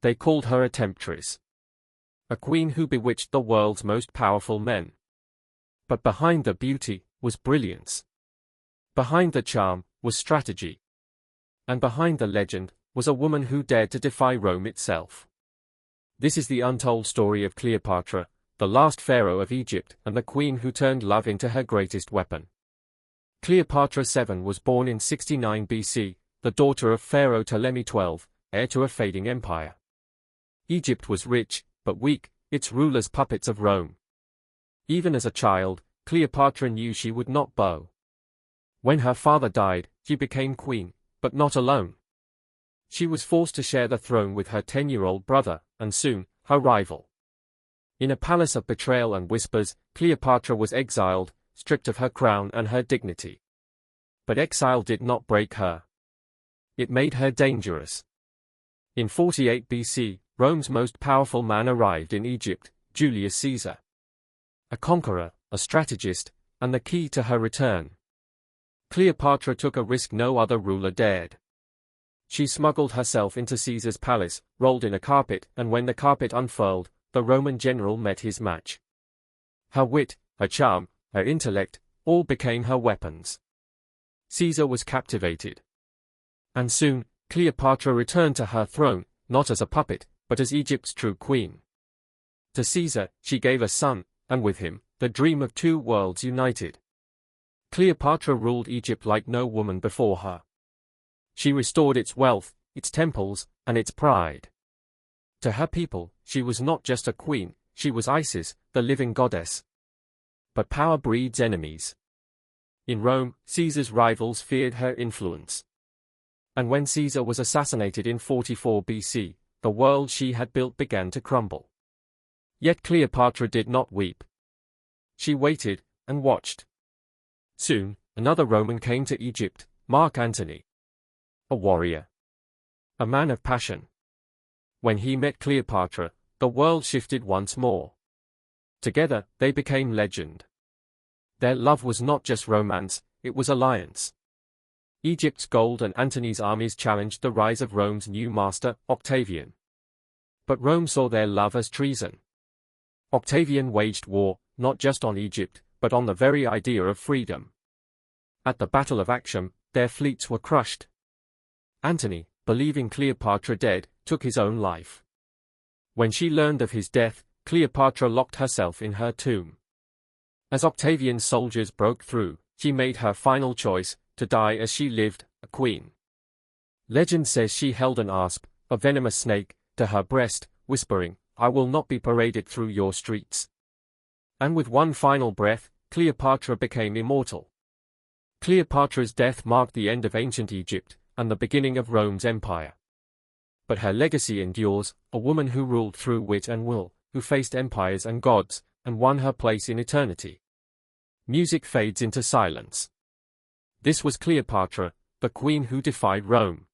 They called her a temptress, a queen who bewitched the world's most powerful men. But behind the beauty was brilliance. Behind the charm was strategy. And behind the legend was a woman who dared to defy Rome itself. This is the untold story of Cleopatra, the last pharaoh of Egypt and the queen who turned love into her greatest weapon. Cleopatra VII was born in 69 BC, the daughter of Pharaoh Ptolemy XII, heir to a fading empire. Egypt was rich, but weak, its rulers puppets of Rome. Even as a child, Cleopatra knew she would not bow. When her father died, she became queen, but not alone. She was forced to share the throne with her 10-year-old brother, and soon, her rival. In a palace of betrayal and whispers, Cleopatra was exiled, stripped of her crown and her dignity. But exile did not break her. It made her dangerous. In 48 BC, Rome's most powerful man arrived in Egypt, Julius Caesar. A conqueror, a strategist, and the key to her return. Cleopatra took a risk no other ruler dared. She smuggled herself into Caesar's palace, rolled in a carpet, and when the carpet unfurled, the Roman general met his match. Her wit, her charm, her intellect, all became her weapons. Caesar was captivated. And soon, Cleopatra returned to her throne, not as a puppet, but as Egypt's true queen. To Caesar, she gave a son, and with him, the dream of two worlds united. Cleopatra ruled Egypt like no woman before her. She restored its wealth, its temples, and its pride. To her people, she was not just a queen, she was Isis, the living goddess. But power breeds enemies. In Rome, Caesar's rivals feared her influence. And when Caesar was assassinated in 44 BC, the world she had built began to crumble. Yet Cleopatra did not weep. She waited, and watched. Soon, another Roman came to Egypt, Mark Antony. A warrior. A man of passion. When he met Cleopatra, the world shifted once more. Together, they became legend. Their love was not just romance, it was alliance. Egypt's gold and Antony's armies challenged the rise of Rome's new master, Octavian. But Rome saw their love as treason. Octavian waged war, not just on Egypt, but on the very idea of freedom. At the Battle of Actium, their fleets were crushed. Antony, believing Cleopatra dead, took his own life. When she learned of his death, Cleopatra locked herself in her tomb. As Octavian's soldiers broke through, she made her final choice, to die as she lived, a queen. Legend says she held an asp, a venomous snake, to her breast, whispering, "I will not be paraded through your streets." And with one final breath, Cleopatra became immortal. Cleopatra's death marked the end of ancient Egypt, and the beginning of Rome's empire. But her legacy endures, a woman who ruled through wit and will, who faced empires and gods, and won her place in eternity. Music fades into silence. This was Cleopatra, the queen who defied Rome.